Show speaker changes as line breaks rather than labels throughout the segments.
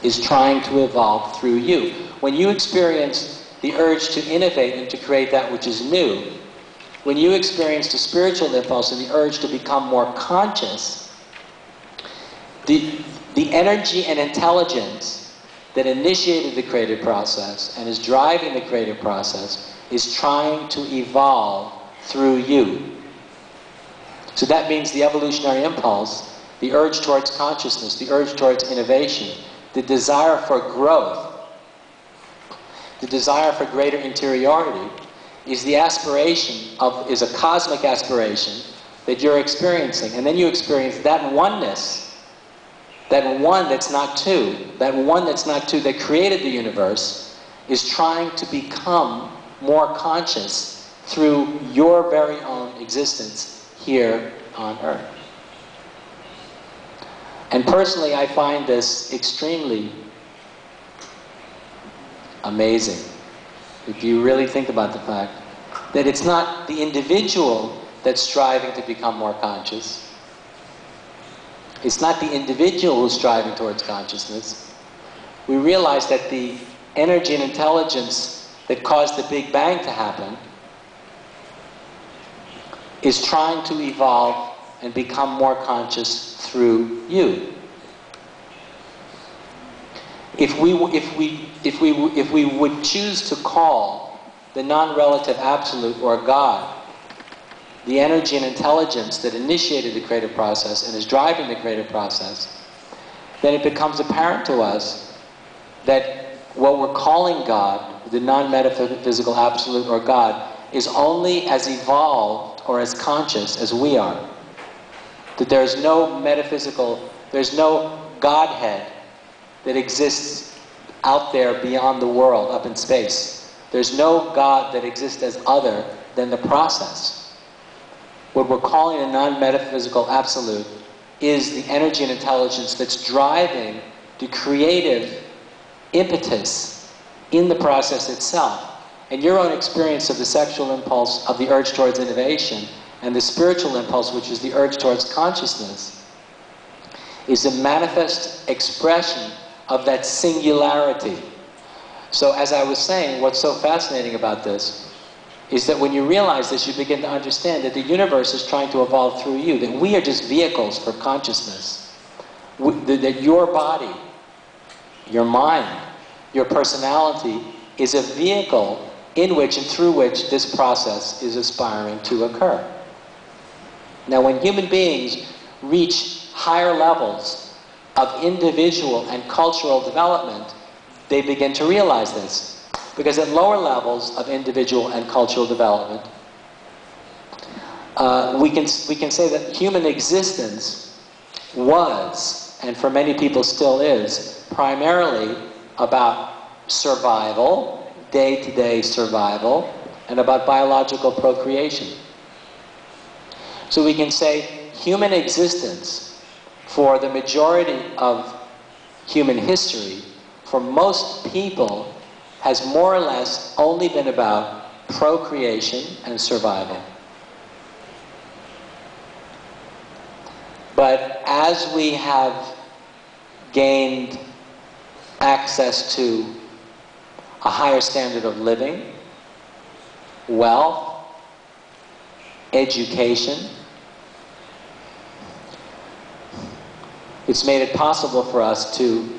is trying to evolve through you. When you experience the urge to innovate and to create that which is new, when you experience the spiritual impulse and the urge to become more conscious, the energy and intelligence that initiated the creative process and is driving the creative process is trying to evolve through you. So that means the evolutionary impulse, the urge towards consciousness, the urge towards innovation, the desire for growth, the desire for greater interiority, is the aspiration of, is a cosmic aspiration that you're experiencing. And then you experience that oneness, that one that's not two, that one that's not two that created the universe, is trying to become more conscious through your very own existence here on Earth. And personally, I find this extremely amazing. If you really think about the fact that it's not the individual that's striving to become more conscious. It's not the individual who's striving towards consciousness. We realize that the energy and intelligence that caused the Big Bang to happen is trying to evolve and become more conscious through you. If we would choose to call the non-relative absolute, or God, the energy and intelligence that initiated the creative process and is driving the creative process, then it becomes apparent to us that what we're calling God, the non-metaphysical absolute or God, is only as evolved or as conscious as we are. That there's no metaphysical, there's no Godhead that exists out there beyond the world, up in space. There's no God that exists as other than the process. What we're calling a non-metaphysical absolute is the energy and intelligence that's driving the creative impetus in the process itself. And your own experience of the sexual impulse, of the urge towards innovation, and the spiritual impulse, which is the urge towards consciousness, is a manifest expression of that singularity. So as I was saying, what's so fascinating about this is that when you realize this, you begin to understand that the universe is trying to evolve through you, that we are just vehicles for consciousness. That your body, your mind, your personality is a vehicle in which and through which this process is aspiring to occur. Now, when human beings reach higher levels of individual and cultural development, they begin to realize this. Because at lower levels of individual and cultural development, we can say that human existence was, and for many people still is, primarily about survival, day-to-day survival, and about biological procreation. So we can say human existence for the majority of human history, for most people, has more or less only been about procreation and survival. But as we have gained access to a higher standard of living, wealth, education, it's made it possible for us to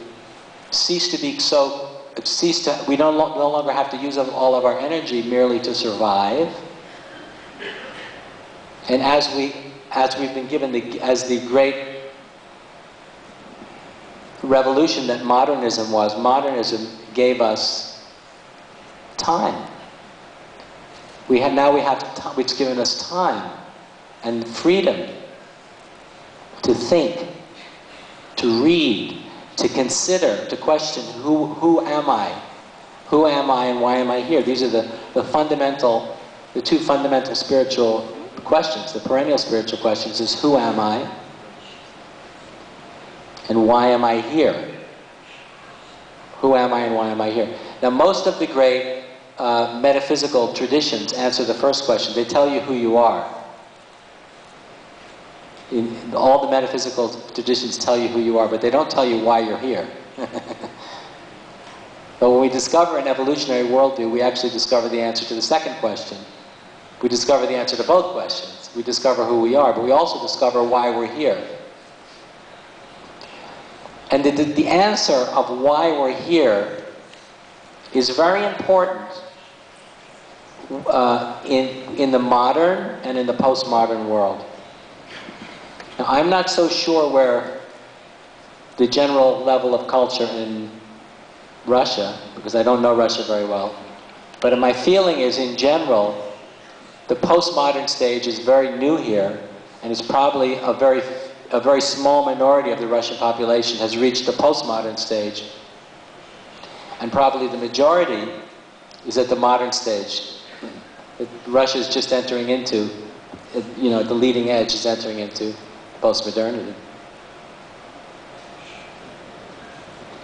we no longer have to use all of our energy merely to survive. And as we've been given as the great revolution that modernism was, modernism gave us time. It's given us time and freedom to think, to read, to consider, to question, who am I? Who am I and why am I here? These are the two fundamental spiritual questions. The perennial spiritual questions is, who am I? And why am I here? Who am I and why am I here? Now, most of the great metaphysical traditions answer the first question. They tell you who you are. All the metaphysical traditions tell you who you are, but they don't tell you why you're here. But when we discover an evolutionary worldview, we actually discover the answer to the second question. We discover the answer to both questions. We discover who we are, but we also discover why we're here. And the answer of why we're here is very important in the modern and in the postmodern world. Now, I'm not so sure where the general level of culture in Russia, because I don't know Russia very well, but my feeling is, in general, the postmodern stage is very new here, and it's probably a very small minority of the Russian population has reached the postmodern stage, and probably the majority is at the modern stage. Russia is just entering into, you know, the leading edge is entering into postmodernity.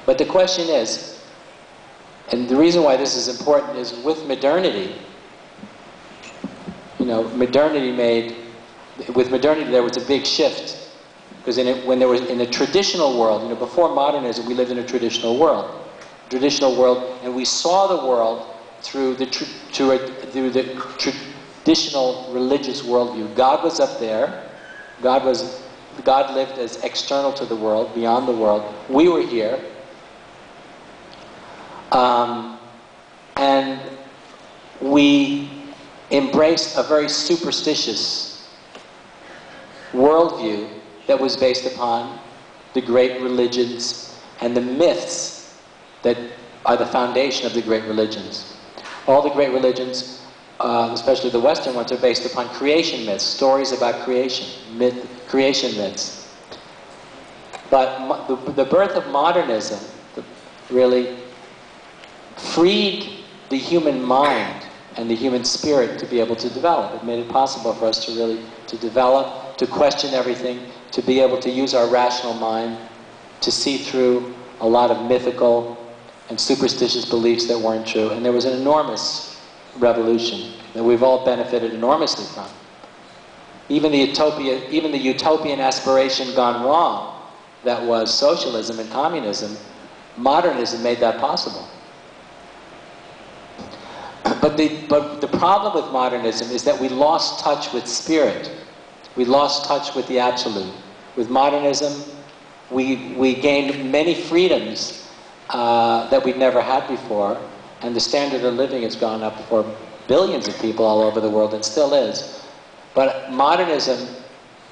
But the question is, and the reason why this is important is, with modernity, you know, with modernity there was a big shift. Because when there was, in a traditional world, you know, before modernism, we lived in a traditional world. And we saw the world through the traditional religious worldview. God was up there. God lived as external to the world, beyond the world. We were here. And we embraced a very superstitious worldview that was based upon the great religions and the myths that are the foundation of the great religions. All the great religions, especially the Western ones, are based upon creation myths, stories about creation, creation myths. But the birth of modernism really freed the human mind and the human spirit to be able to develop. It made it possible for us to really develop, to question everything, to be able to use our rational mind to see through a lot of mythical and superstitious beliefs that weren't true. And there was an enormous revolution that we've all benefited enormously from. Even the utopian aspiration gone wrong, that was socialism and communism, modernism made that possible. But the problem with modernism is that we lost touch with spirit. We lost touch with the absolute. With modernism, we gained many freedoms that we'd never had before, and the standard of living has gone up for billions of people all over the world, and still is. But modernism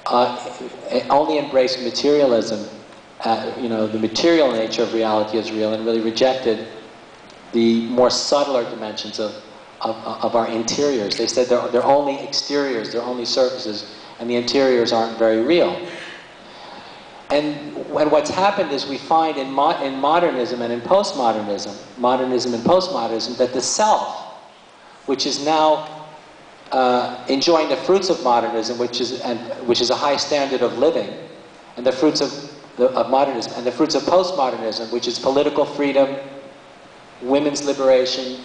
only embraced materialism, you know, the material nature of reality is real, and really rejected the more subtler dimensions of our interiors. They said they're only exteriors, they're only surfaces, and the interiors aren't very real. And what's happened is we find in modernism and in postmodernism, that the self, which is now enjoying the fruits of modernism, which is a high standard of living, and the fruits of modernism, and the fruits of postmodernism, which is political freedom, women's liberation,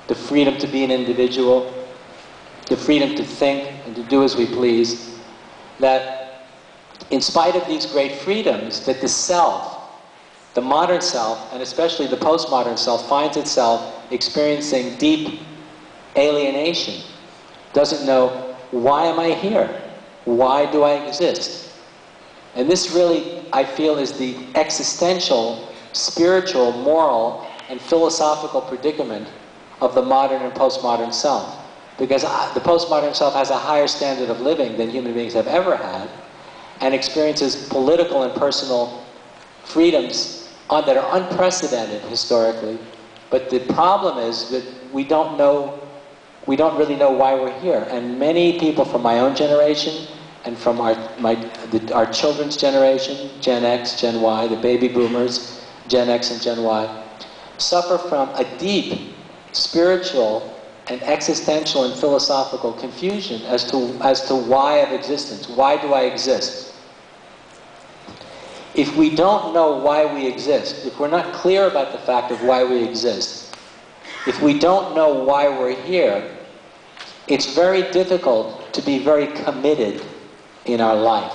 the freedom to be an individual, the freedom to think and to do as we please, that in spite of these great freedoms, that the self, the modern self, and especially the postmodern self, finds itself experiencing deep alienation. Doesn't know, why am I here? Why do I exist? And this really, I feel, is the existential, spiritual, moral, and philosophical predicament of the modern and postmodern self. Because the postmodern self has a higher standard of living than human beings have ever had, and experiences political and personal freedoms that are unprecedented historically. But the problem is that we don't really know why we're here. And many people from my own generation and from our children's generation, Gen X, Gen Y, the baby boomers, Gen X and Gen Y, suffer from a deep spiritual and existential and philosophical confusion as to why of existence. Why do I exist? If we don't know why we exist, if we're not clear about the fact of why we exist, if we don't know why we're here, it's very difficult to be very committed in our life.